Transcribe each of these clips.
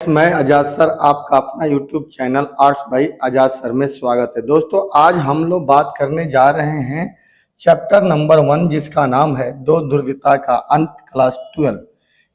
मैं आजाद सर, आपका अपना YouTube चैनल आर्ट्स बाय आजाद सर में स्वागत है। दोस्तों, आज हम लोग बात करने जा रहे हैं चैप्टर नंबर 1, जिसका नाम है दो ध्रुवीयता का अंत, क्लास 12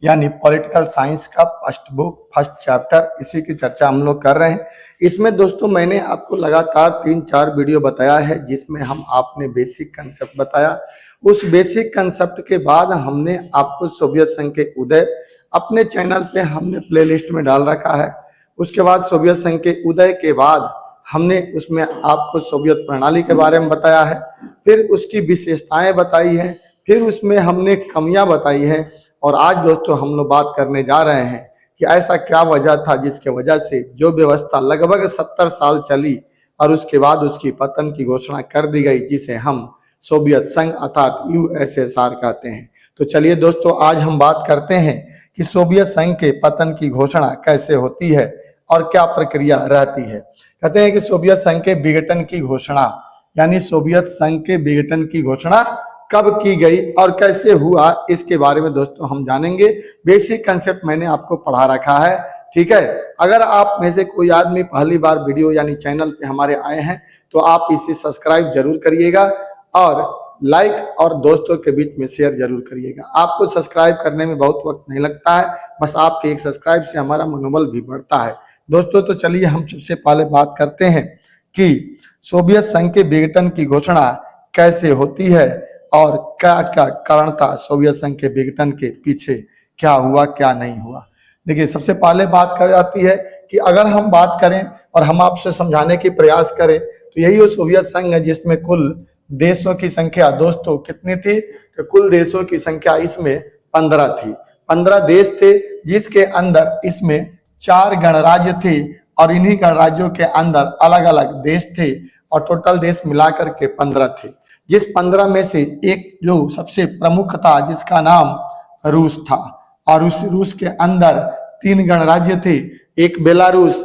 यानी पॉलिटिकल साइंस का फर्स्ट बुक, फर्स्ट चैप्टर। इसी की चर्चा हम लोग कर रहे हैं। इसमें दोस्तों मैंने आपको लगातार 3-4 वीडियो बताया है, जिसमें हम आपने बेसिक कंसेप्ट बताया। उस बेसिक कंसेप्ट के बाद हमने आपको सोवियत संघ के उदय अपने चैनल पे हमने प्लेलिस्ट में डाल रखा है। उसके बाद सोवियत संघ के उदय के बाद हमने उसमें आपको सोवियत प्रणाली के बारे में बताया है, फिर उसकी विशेषताएं बताई है, फिर उसमें हमने कमियां बताई है। और आज दोस्तों हम लोग बात करने जा रहे हैं कि ऐसा क्या वजह था जिसके वजह से जो व्यवस्था लगभग 70 साल चली और उसके बाद उसकी पतन की घोषणा कर दी गई, जिसे हम सोवियत संघ अर्थात यूएसएसआर कहते हैं। तो चलिए दोस्तों, आज हम बात करते हैं कि सोवियत संघ के पतन की घोषणा कैसे होती है और क्या प्रक्रिया रहती है। कहते हैं कि सोवियत संघ के विघटन की घोषणा यानी सोवियत संघ के विघटन की घोषणा कब की गई और कैसे हुआ, इसके बारे में दोस्तों हम जानेंगे। बेसिक कंसेप्ट मैंने आपको पढ़ा रखा है, ठीक है। अगर आप में से कोई आदमी पहली बार वीडियो यानी चैनल पे हमारे आए हैं तो आप इसे सब्सक्राइब जरूर करिएगा और लाइक और दोस्तों के बीच में शेयर जरूर करिएगा। आपको सब्सक्राइब करने में बहुत वक्त नहीं लगता है, बस आपके एक सब्सक्राइब से हमारा मनोबल भी बढ़ता है दोस्तों। तो चलिए हम सबसे पहले बात करते हैं कि सोवियत संघ के विघटन की घोषणा कैसे होती है और क्या क्या कारण था सोवियत संघ के विघटन के पीछे, क्या हुआ क्या नहीं हुआ। देखिए, सबसे पहले बात कर जाती है कि अगर हम बात करें और हम आपसे समझाने की प्रयास करें तो यही वो सोवियत संघ है जिसमें कुल देशों की संख्या दोस्तों कितनी थी। तो कुल देशों की संख्या इसमें 15 थी। 15 देश थे, जिसके अंदर इसमें 4 गणराज्य थे और इन्हीं गणराज्यों के अंदर अलग अलग देश थे और टोटल देश मिलाकर के 15 थे। जिस 15 में से एक जो सबसे प्रमुख था जिसका नाम रूस था, और उस रूस के अंदर 3 गणराज्य थे, एक बेलारूस,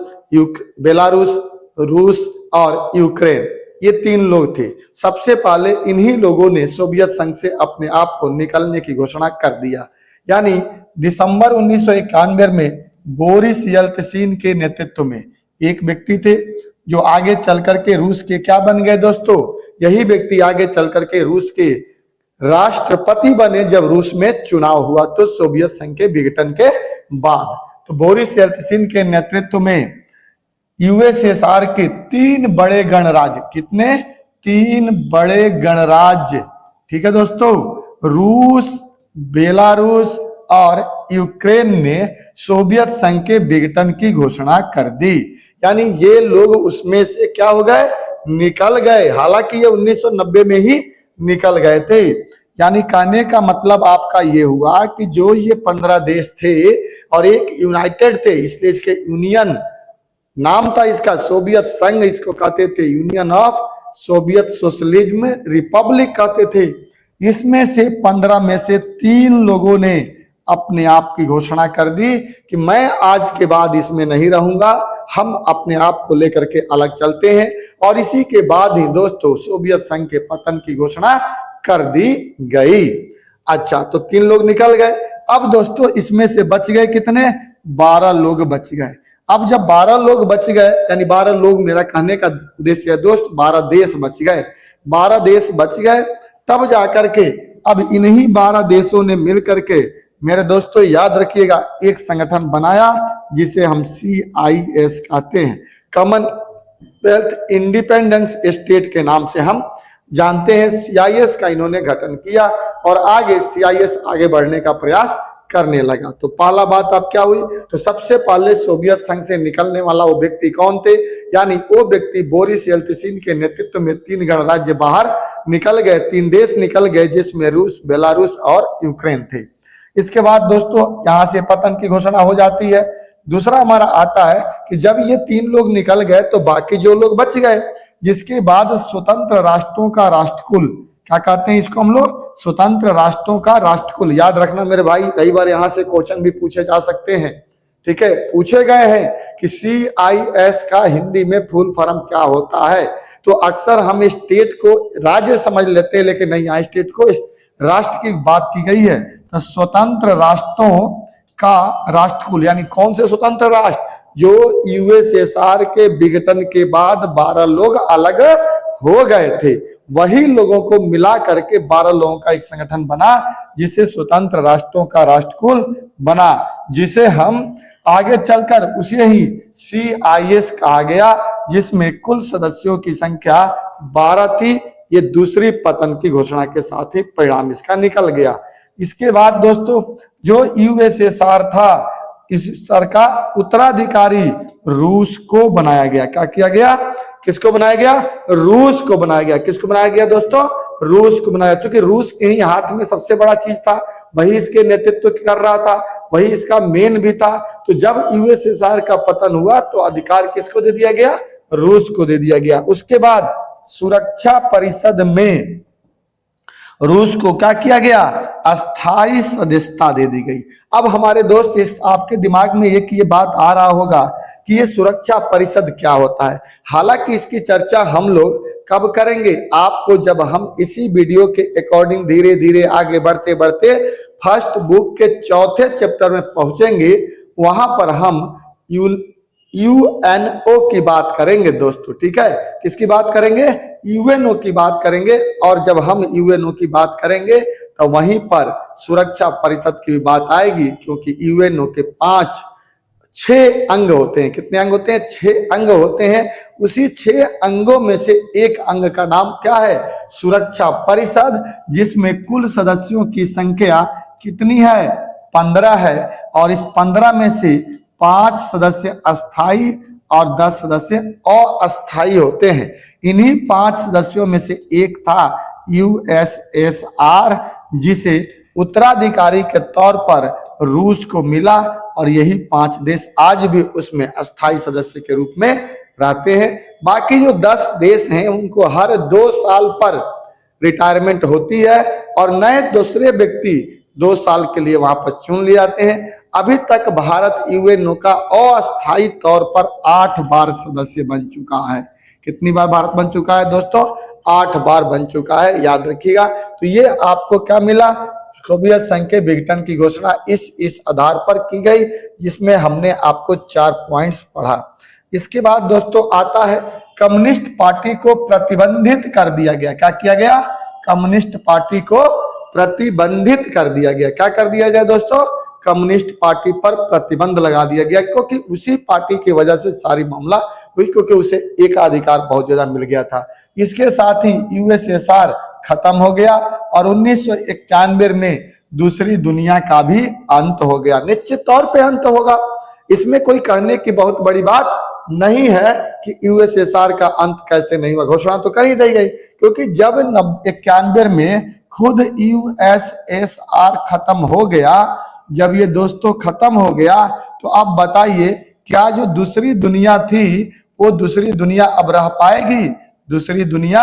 रूस और यूक्रेन। ये 3 लोग थे। सबसे पहले इन्हीं लोगों ने सोवियत संघ से अपने आप को निकलने की घोषणा कर दिया। यानी दिसंबर 1991 में बोरिस येल्त्सिन के नेतृत्व में एक व्यक्ति थे जो आगे चल करके रूस के क्या बन गए दोस्तों, यही व्यक्ति आगे चल करके रूस के राष्ट्रपति बने जब रूस में चुनाव हुआ तो सोवियत संघ के विघटन के बाद। तो बोरिस येल्त्सिन के नेतृत्व में यूएसएसआर के 3 बड़े गणराज्य, कितने 3 बड़े गणराज्य, ठीक है दोस्तों, रूस, बेलारूस और यूक्रेन ने सोवियत संघ के विघटन की घोषणा कर दी। यानी ये लोग उसमें से क्या हो गए, निकल गए। हालांकि ये 1990 में ही निकल गए थे। यानी कहने का मतलब आपका ये हुआ कि जो ये 15 देश थे और एक यूनाइटेड थे, इसलिए इसके यूनियन नाम था इसका, सोवियत संघ इसको कहते थे, union of Soviet socialism Republic कहते थे। इसमें से 15 में से 3 लोगों ने अपने आप की घोषणा कर दी कि मैं आज के बाद इसमें नहीं रहूंगा, हम अपने आप को लेकर के अलग चलते हैं। और इसी के बाद ही दोस्तों सोवियत संघ के पतन की घोषणा कर दी गई। अच्छा, तो 3 लोग निकल गए। अब दोस्तों इसमें से बच गए कितने, 12 लोग बच गए। अब जब 12 लोग बच गए, यानी 12 लोग, मेरा कहने का उद्देश्य है दोस्त 12 देश बच गए, 12 देश बच गए, तब जाकर के अब इन्हीं 12 देशों ने मिल करके, मेरे दोस्तों याद रखिएगा, एक संगठन बनाया जिसे हम CIS कहते हैं, कॉमनवेल्थ इंडिपेंडेंस स्टेट के नाम से हम जानते हैं। CIS का इन्होंने गठन किया और आगे CIS आगे बढ़ने का प्रयास करने लगा। तो पहला बात अब क्या हुई, तो सबसे पहले सोवियत संघ से निकलने वाला वो व्यक्ति कौन थे, यानी वो व्यक्ति बोरिस येल्त्सिन के नेतृत्व में 3 गणराज्य बाहर निकल गए, 3 देश निकल गए, जिसमें रूस, बेलारूस और यूक्रेन थे। इसके बाद दोस्तों यहाँ से पतन की घोषणा हो जाती है। दूसरा हमारा आता है कि जब ये 3 लोग निकल गए तो बाकी जो लोग बच गए, जिसके बाद स्वतंत्र राष्ट्रों का राष्ट्रकुल, क्या कहते हैं इसको हम लोग, स्वतंत्र राष्ट्रों का राष्ट्रकुल। याद रखना मेरे भाई, कई बार यहाँ से क्वेश्चन भी पूछे जा सकते हैं, ठीक है, पूछे गए हैं कि CIS का हिंदी में फुल फॉर्म क्या होता है। तो अक्सर हम स्टेट को राज्य समझ लेते हैं, लेकिन नहीं, यहाँ स्टेट को राष्ट्र की बात की गई है। तो स्वतंत्र राष्ट्रों का राष्ट्रकुल, यानी कौन से स्वतंत्र राष्ट्र जो यूएसएसआर के विघटन के बाद 12 लोग अलग हो गए थे, वही लोगों को मिला करके 12 लोगों का एक संगठन बना, जिसे स्वतंत्र राष्ट्रों का राष्ट्रकुल बना, जिसे हम आगे चलकर उसे ही CIS कहा गया, जिसमें कुल सदस्यों की संख्या 12 थी। ये दूसरी पतन की घोषणा के साथ ही परिणाम इसका निकल गया। इसके बाद दोस्तों जो यूएसएसआर था, इस सर का उत्तराधिकारी रूस को बनाया गया। क्या किया गया? किसको बनाया गया? रूस को बनाया गया। किसको बनाया गया दोस्तों? रूस को बनाया, क्योंकि रूस के ही हाथ में सबसे बड़ा चीज था, वही इसके नेतृत्व कर रहा था, वही इसका मेन भी था। तो जब यूएसएसआर का पतन हुआ तो अधिकार किसको दे दिया गया? रूस को दे दिया गया। उसके बाद सुरक्षा परिषद में रूस को क्या किया गया? अस्थायी सदस्यता दे दी गई। अब हमारे दोस्त इस आपके दिमाग में एक ये बात आ रहा होगा कि ये सुरक्षा परिषद क्या होता है। हालांकि इसकी चर्चा हम लोग कब करेंगे? आपको जब हम इसी वीडियो के अकॉर्डिंग धीरे धीरे आगे बढ़ते बढ़ते फर्स्ट बुक के चौथे चैप्टर में पहुंचेंगे, वहां पर हम यूएनओ की बात करेंगे दोस्तों। ठीक है, किसकी बात करेंगे? यूएनओ की बात करेंगे। और जब हम यूएनओ की बात करेंगे तो वहीं पर सुरक्षा परिषद की भी बात आएगी, क्योंकि यूएनओ के 6 अंग होते हैं। कितने अंग होते हैं? 6 अंग होते हैं। उसी 6 अंगों में से एक अंग का नाम क्या है? सुरक्षा परिषद, जिसमें कुल सदस्यों की संख्या कितनी है? 15 है। और इस 15 में से 5 सदस्य अस्थाई और 10 सदस्य अस्थाई होते हैं। इन्हीं 5 सदस्यों में से एक था यूएसएसआर, जिसे उत्तराधिकारी के तौर पर रूस को मिला, और यही 5 देश आज भी उसमें अस्थाई सदस्य के रूप में रहते हैं। बाकी जो 10 देश हैं उनको हर 2 साल पर रिटायरमेंट होती है और नए दूसरे व्यक्ति 2 साल के लिए वहां पर चुन लिए जाते हैं। अभी तक भारत यूएनओ का अस्थायी तौर पर 8 बार सदस्य बन चुका है। कितनी बार भारत बन चुका है दोस्तों? 8 बार बन चुका है, याद रखिएगा। तो ये आपको क्या मिला? सोवियत संघ के विघटन की घोषणा इस आधार पर की गई, जिसमें हमने आपको 4 पॉइंट्स पढ़ा। इसके बाद दोस्तों आता है कम्युनिस्ट पार्टी को प्रतिबंधित कर दिया गया। क्या किया गया? कम्युनिस्ट पार्टी को प्रतिबंधित कर दिया गया। क्या कर दिया गया दोस्तों? कम्युनिस्ट पार्टी पर प्रतिबंध लगा दिया गया, क्योंकि उसी पार्टी की वजह से सारी मामला हुई, क्योंकि उसे एकाधिकार बहुत ज्यादा मिल गया था। इसके साथ ही यूएसएसआर खत्म हो गया और 1991 में दूसरी दुनिया का भी अंत हो गया। निश्चित तौर पे अंत होगा, इसमें कोई कहने की बहुत बड़ी बात नहीं है कि यूएसएसआर का अंत कैसे नहीं हुआ। घोषणा तो कर ही दी गई, क्योंकि जब 91 में खुद यूएसएसआर खत्म हो गया, जब ये दोस्तों खत्म हो गया, तो अब बताइए क्या जो दूसरी दुनिया थी वो दूसरी दुनिया अब रह पाएगी? दूसरी दुनिया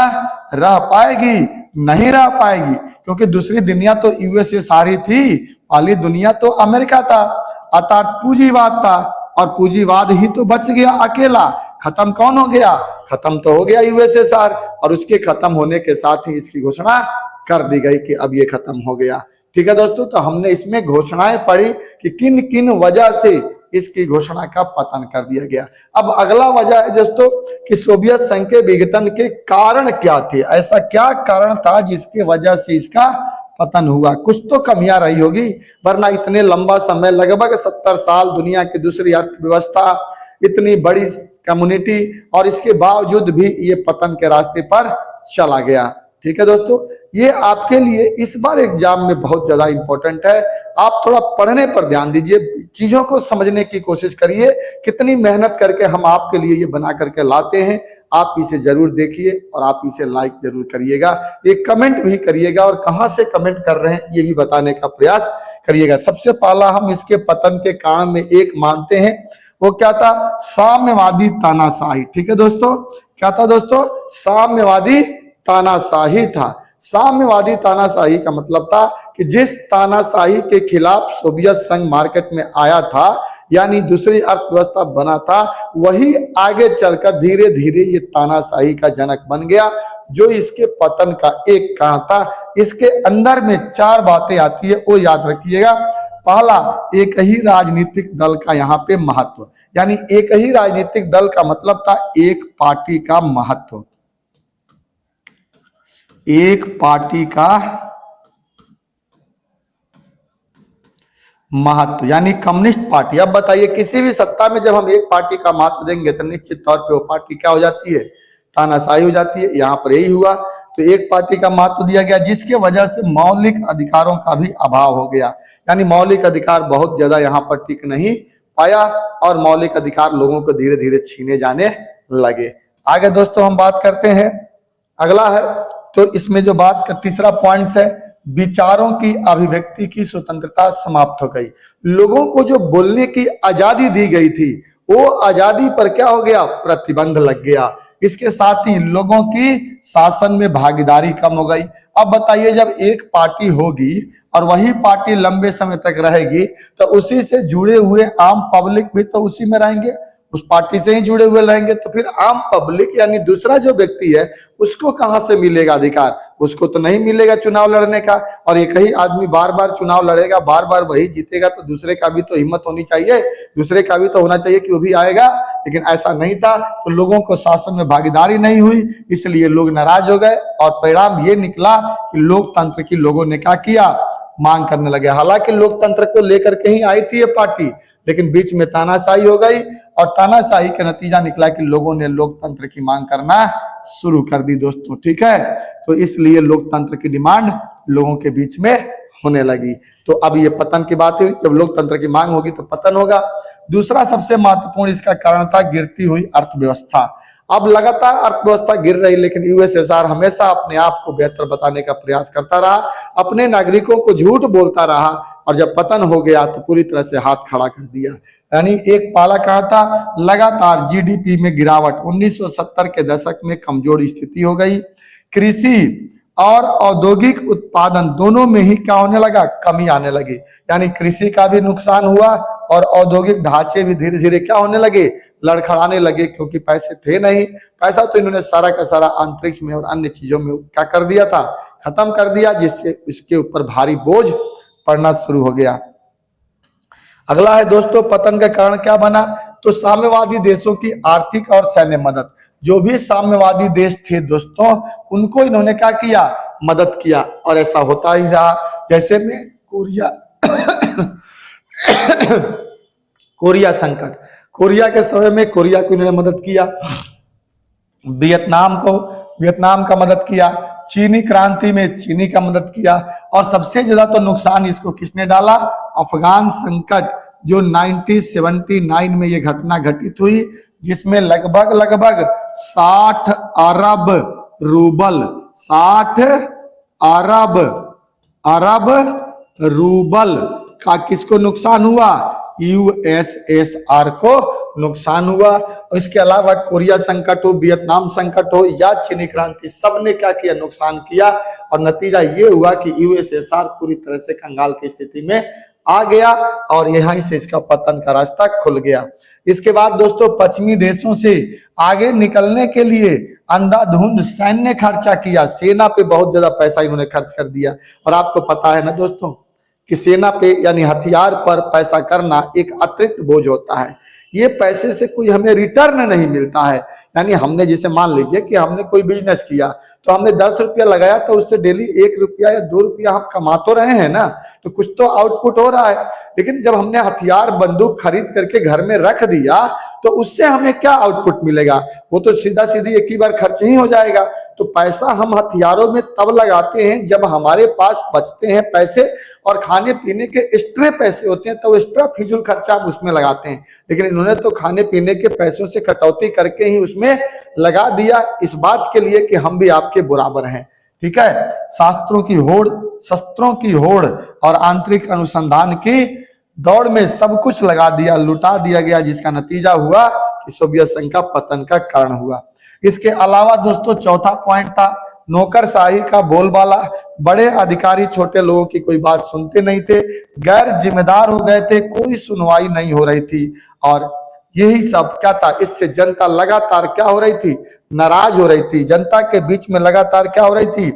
रह पाएगी? नहीं रह पाएगी, क्योंकि दूसरी दुनिया तो यूएसएसआर ही थी, पहली दुनिया तो अमेरिका था, अर्थात पूंजीवाद था, और पूंजीवाद ही तो बच गया अकेला। खत्म कौन हो गया? खत्म तो हो गया यूएसएसआर, और उसके खत्म होने के साथ ही इसकी घोषणा कर दी गई कि अब ये खत्म हो गया। ठीक है दोस्तों, तो हमने इसमें घोषणाएं पढ़ी कि किन किन वजह से इसकी घोषणा का पतन कर दिया गया। अब अगला वजह है दोस्तों कि सोवियत संघ के विघटन के कारण क्या थे? ऐसा क्या कारण था जिसके वजह से इसका पतन हुआ? कुछ तो कमियां रही होगी, वरना इतने लंबा समय, लगभग 70 साल, दुनिया की दूसरी अर्थव्यवस्था, इतनी बड़ी कम्युनिटी, और इसके बावजूद भी ये पतन के रास्ते पर चला गया। ठीक है दोस्तों, ये आपके लिए इस बार एग्जाम में बहुत ज्यादा इंपॉर्टेंट है। आप थोड़ा पढ़ने पर ध्यान दीजिए, चीजों को समझने की कोशिश करिए। कितनी मेहनत करके हम आपके लिए ये बना करके लाते हैं, आप इसे जरूर देखिए और आप इसे लाइक जरूर करिएगा, एक कमेंट भी करिएगा, और कहां से कमेंट कर रहे हैं ये भी बताने का प्रयास करिएगा। सबसे पहला हम इसके पतन के कारण में एक मानते हैं, वो क्या था? साम्यवादी तानाशाही। ठीक है दोस्तों, क्या था दोस्तों? साम्यवादी तानाशाही था। साम्यवादी तानाशाही का मतलब था कि जिस तानाशाही के खिलाफ सोवियत संघ मार्केट में आया था, यानी दूसरी अर्थव्यवस्था बना था, वही आगे चलकर धीरे धीरे ये तानाशाही का जनक बन गया, जो इसके पतन का एक कारण था। इसके अंदर में 4 बातें आती है, वो याद रखिएगा। पहला, एक ही राजनीतिक दल का यहाँ पे महत्व, यानी एक ही राजनीतिक दल का मतलब था एक पार्टी का महत्व, एक पार्टी का महत्व, यानी कम्युनिस्ट पार्टी। अब बताइए, किसी भी सत्ता में जब हम एक पार्टी का महत्व देंगे तो निश्चित तौर पे वो पार्टी क्या हो जाती है, तानाशाही हो जाती है। यहाँ पर यही हुआ, तो एक पार्टी का महत्व दिया गया, जिसके वजह से मौलिक अधिकारों का भी अभाव हो गया, यानी मौलिक अधिकार बहुत ज्यादा यहाँ पर टिक नहीं पाया और मौलिक अधिकार लोगों को धीरे धीरे छीने जाने लगे। आगे दोस्तों हम बात करते हैं, अगला है, तो इसमें जो बात का तीसरा पॉइंट है, विचारों की अभिव्यक्ति की स्वतंत्रता समाप्त हो गई। लोगों को जो बोलने की आजादी दी गई थी, वो आजादी पर क्या हो गया, प्रतिबंध लग गया। इसके साथ ही लोगों की शासन में भागीदारी कम हो गई। अब बताइए, जब एक पार्टी होगी और वही पार्टी लंबे समय तक रहेगी तो उसी से जुड़े हुए आम पब्लिक भी तो उसी में रहेंगे, उस पार्टी से ही जुड़े हुए रहेंगे, तो फिर आम पब्लिक यानी दूसरा जो व्यक्ति है उसको कहां से मिलेगा अधिकार, उसको तो नहीं मिलेगा चुनाव लड़ने का। और एक ही आदमी बार बार चुनाव लड़ेगा, बार बार वही जीतेगा, तो दूसरे का भी तो हिम्मत होनी चाहिए, दूसरे का भी तो होना चाहिए कि वो भी आएगा। लेकिन ऐसा नहीं था, तो लोगों को शासन में भागीदारी नहीं हुई, इसलिए लोग नाराज हो गए और परिणाम ये निकला कि लोकतंत्र की लोगों ने क्या किया, मांग करने लगे। हालांकि लोकतंत्र को लेकर के ही आई थी ये पार्टी, लेकिन बीच में तानाशाही हो गई और तानाशाही का नतीजा निकला कि लोगों ने लोकतंत्र की मांग करना शुरू कर दी दोस्तों, ठीक है। तो इसलिए लोकतंत्र की डिमांड लोगों के बीच में होने लगी। तो अब ये पतन की बात हुई, जब लोकतंत्र की मांग होगी तो पतन होगा। दूसरा सबसे महत्वपूर्ण इसका कारण था गिरती हुई अर्थव्यवस्था। अब लगातार अर्थव्यवस्था गिर रही, लेकिन यूएसएसआर हमेशा अपने आप को बेहतर बताने का प्रयास करता रहा, अपने नागरिकों को झूठ बोलता रहा, और जब पतन हो गया तो पूरी तरह से हाथ खड़ा कर दिया। यानी एक पाला कहा था, लगातार जीडीपी में गिरावट, 1970 के दशक में कमजोर स्थिति हो गई। कृषि और औद्योगिक उत्पादन दोनों में ही क्या होने लगा, कमी आने लगी, यानी कृषि का भी नुकसान हुआ और औद्योगिक ढांचे भी धीरे धीरे क्या होने लगे, लड़खड़ाने लगे, क्योंकि पैसे थे नहीं। पैसा तो इन्होंने सारा का सारा अंतरिक्ष में और अन्य चीजों में क्या कर दिया था, खत्म कर दिया, जिससे इसके ऊपर भारी बोझ पड़ना शुरू हो गया। अगला है दोस्तों, पतन का कारण क्या बना, तो साम्यवादी देशों की आर्थिक और सैन्य मदद। जो भी साम्यवादी देश थे दोस्तों, उनको इन्होंने क्या किया, मदद किया, और ऐसा होता ही रहा। जैसे में कोरिया कोरिया संकट, कोरिया के समय में कोरिया को इन्होंने मदद किया, वियतनाम का मदद किया, चीनी क्रांति में चीनी का मदद किया, और सबसे ज्यादा तो नुकसान इसको किसने डाला, अफगान संकट, जो 1979 में ये घटना घटित हुई, जिसमें लगभग 60 अरब रूबल का किसको नुकसान हुआ, यूएसएसआर को नुकसान हुआ। इसके अलावा कोरिया संकट हो, वियतनाम संकट हो या चीनी क्रांति, सबने क्या किया, नुकसान किया, और नतीजा ये हुआ कि यूएसएसआर पूरी तरह से कंगाल की स्थिति में आ गया और यहीं से इसका पतन का रास्ता खुल गया। इसके बाद दोस्तों, पश्चिमी देशों से आगे निकलने के लिए अंधाधुंध सैन्य खर्चा किया, सेना पे बहुत ज्यादा पैसा इन्होंने खर्च कर दिया। और आपको पता है ना दोस्तों कि सेना पे यानी हथियार पर पैसा करना एक अतिरिक्त बोझ होता है, ये पैसे से कोई हमें रिटर्न नहीं मिलता है। यानी हमने जैसे मान लीजिए कि हमने कोई बिजनेस किया, तो हमने 10 रुपया लगाया, तो उससे डेली 1 रुपया या 2 रुपया हम कमा तो रहे हैं ना, तो कुछ तो आउटपुट हो रहा है। लेकिन जब हमने हथियार बंदूक खरीद करके घर में रख दिया, तो उससे हमें क्या आउटपुट मिलेगा, वो तो सीधा सीधी एक ही बार खर्च ही हो जाएगा। तो पैसा हम हथियारों में तब लगाते हैं जब हमारे पास बचते हैं पैसे, और खाने पीने के एक्स्ट्रा पैसे होते हैं, तो एक्स्ट्रा फिजूल खर्चा हम उसमें लगाते हैं। लेकिन इन्होंने तो खाने पीने के पैसों से कटौती करके ही उसमें लगा दिया, इस बात के लिए कि हम भी आपके बराबर हैं, ठीक है। शस्त्रों की होड़ और आंतरिक अनुसंधान की दौड़ में सब कुछ लगा दिया, लुटा दिया गया, जिसका नतीजा हुआ कि सोवियत संघ का पतन का कारण हुआ। इसके अलावा दोस्तों, चौथा पॉइंट था नौकरशाही का बोलबाला। बड़े अधिकारी छोटे लोगों की कोई बात सुनते नहीं थे, गैर जिम्मेदार हो गए थे, कोई सुनवाई नहीं हो रही थी, और यही सब क्या था, इससे जनता लगातार क्या हो रही थी, नाराज हो रही थी। जनता के बीच में लगातार क्या हो रही थी,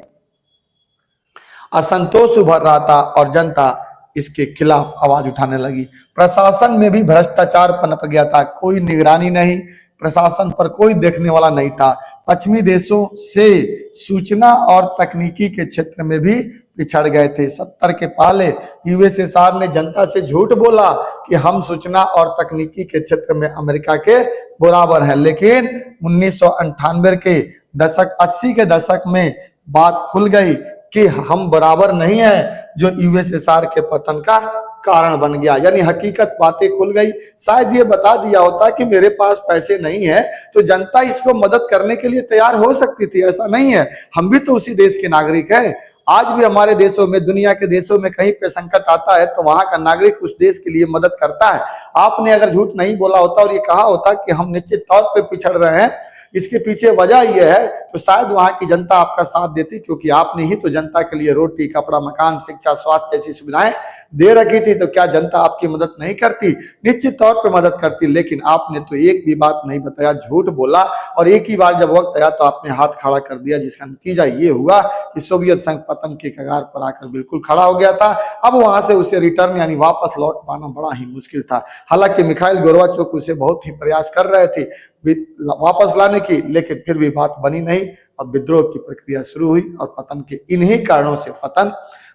असंतोष उभर रहा था, और जनता इसके खिलाफ आवाज उठाने लगी। प्रशासन में भी भ्रष्टाचार पनप गया था, कोई निगरानी नहीं, प्रशासन पर कोई देखने वाला नहीं था। पश्चिमी देशों से सूचना और तकनीकी के क्षेत्र में भी पिछड़ गए थे। 70 के पहले यूएसएसआर ने जनता से झूठ बोला कि हम सूचना और तकनीकी के क्षेत्र में अमेरिका के बराबर हैं, लेकिन 1998 के दशक 80 के दशक में बात खुल गई कि हम बराबर नहीं है, जो यूएसएसआर के पतन का कारण बन गया। यानी हकीकत बातें खुल गई। शायद ये बता दिया होता कि मेरे पास पैसे नहीं है तो जनता इसको मदद करने के लिए तैयार हो सकती थी, ऐसा नहीं है। हम भी तो उसी देश के नागरिक हैं। आज भी हमारे देशों में, दुनिया के देशों में कहीं पे संकट आता है तो वहां का नागरिक उस देश के लिए मदद करता है। आपने अगर झूठ नहीं बोला होता और ये कहा होता कि हम निश्चित तौर पे पिछड़ रहे हैं, इसके पीछे वजह यह है, तो शायद वहां की जनता आपका साथ देती, क्योंकि आपने ही तो जनता के लिए रोटी, कपड़ा, मकान, शिक्षा, स्वास्थ्य जैसी सुविधाएं दे रखी थी। तो क्या जनता आपकी मदद नहीं करती? निश्चित तौर पे मदद करती, लेकिन आपने तो एक भी बात नहीं बताया, झूठ बोला, और एक ही बार जब वक्त आया तो आपने हाथ खड़ा कर दिया, जिसका नतीजा ये हुआ कि सोवियत संघ पतन के कगार पर आकर बिल्कुल खड़ा हो गया था। अब वहां से उसे रिटर्न यानी वापस लौट पाना बड़ा ही मुश्किल था। हालांकि मिखाइल गोर्बाचोव उसे बहुत ही प्रयास कर रहे थे वापस लाने की, लेकिन फिर भी बात बनी नहीं। अब विद्रोह की प्रक्रिया शुरू हुई और पतन के इन्हीं कारणों से पतन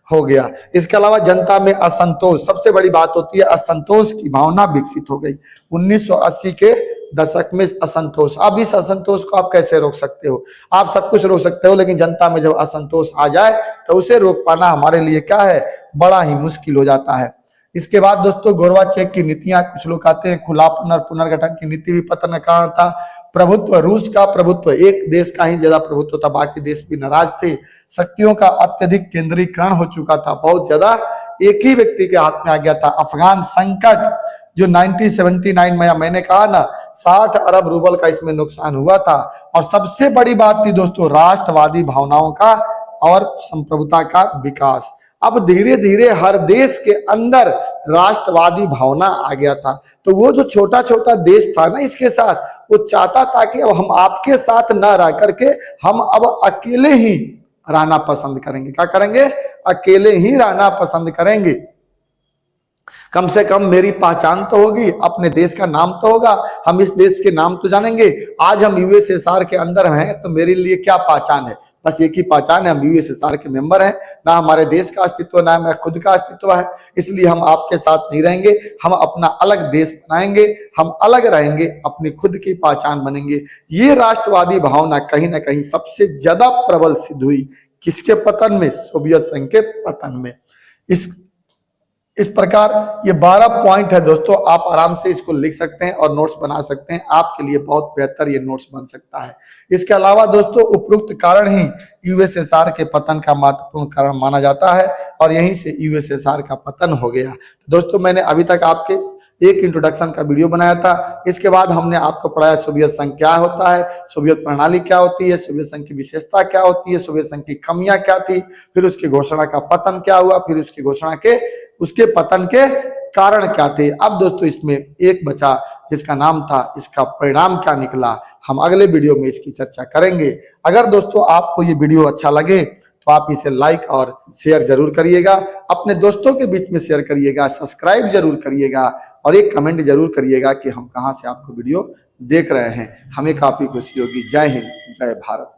हो गया। इसके अलावा जनता में असंतोष, सबसे बड़ी बात होती है असंतोष की भावना विकसित हो गई। 1980 के दशक में असंतोष, अब इस असंतोष को आप कैसे रोक सकते हो? आप सब कुछ रोक सकते हो, लेकिन जनता में जब असंतोष आ जाए तो उसे रोक पाना हमारे लिए क्या है, बड़ा ही मुश्किल हो जाता है। इसके बाद दोस्तों गोर्बाचेव की नीतियां, कुछ लोग कहते हैं खुलापन और पुनर्गठन की नीति भी पतन का कारण था। प्रभुत्व, रूस का प्रभुत्व, एक देश का ही ज्यादा प्रभुत्व था, बाकी देश भी नाराज थे। शक्तियों का अत्यधिक केंद्रीकरण हो चुका था, बहुत ज्यादा एक ही व्यक्ति के हाथ में आ गया था। अफगान संकट जो 1979 में, मैंने कहा ना 60 अरब रूबल का इसमें नुकसान हुआ था। और सबसे बड़ी बात थी दोस्तों राष्ट्रवादी भावनाओं का और संप्रभुता का विकास। अब धीरे धीरे हर देश के अंदर राष्ट्रवादी भावना आ गया था। तो वो जो छोटा छोटा देश था ना, इसके साथ वो चाहता था कि अब हम आपके साथ ना रह करके हम अब अकेले ही रहना पसंद करेंगे। क्या करेंगे? अकेले ही रहना पसंद करेंगे। कम से कम मेरी पहचान तो होगी, अपने देश का नाम तो होगा, हम इस देश के नाम तो जानेंगे। आज हम यूएसएसआर के अंदर हैं तो मेरे लिए क्या पहचान है? बस एक ही पहचान है, हम यूएसएसआर के मेंबर हैं। ना हमारे देश का अस्तित्व, ना हमारे खुद का अस्तित्व है, इसलिए हम आपके साथ नहीं रहेंगे। हम अपना अलग देश बनाएंगे, हम अलग रहेंगे, अपनी खुद की पहचान बनेंगे। ये राष्ट्रवादी भावना कहीं ना कहीं सबसे ज्यादा प्रबल सिद्ध हुई। किसके पतन में? सोवियत संघ के पतन में। इस प्रकार ये 12 पॉइंट है दोस्तों, आप आराम से इसको लिख सकते हैं और नोट्स बना सकते हैं। आपके लिए बहुत बेहतर ये नोट्स बन सकता है। इसके अलावा दोस्तों उपरोक्त कारण ही यूएसएसआर के पतन का महत्वपूर्ण कारण माना जाता है और यहीं से यूएसएसआर का पतन हो गया। तो दोस्तों मैंने अभी तक आपके एक इंट्रोडक्शन का वीडियो बनाया था। इसके बाद हमने आपको पढ़ाया सोवियत संघ क्या होता है, सोवियत प्रणाली क्या होती है, सोवियत संघ की विशेषता क्या होती है, सोवियत संघ की कमियां क्या थी, फिर उसकी घोषणा का पतन क्या हुआ, फिर उसकी घोषणा के उसके पतन के कारण क्या थे। अब दोस्तों इसमें एक बचा जिसका नाम था, इसका परिणाम क्या निकला, हम अगले वीडियो में इसकी चर्चा करेंगे। अगर दोस्तों आपको ये वीडियो अच्छा लगे तो आप इसे लाइक और शेयर जरूर करिएगा, अपने दोस्तों के बीच में शेयर करिएगा, सब्सक्राइब जरूर करिएगा और एक कमेंट जरूर करिएगा कि हम कहां से आपको वीडियो देख रहे हैं। हमें काफी खुशी होगी। जय हिंद, जय भारत।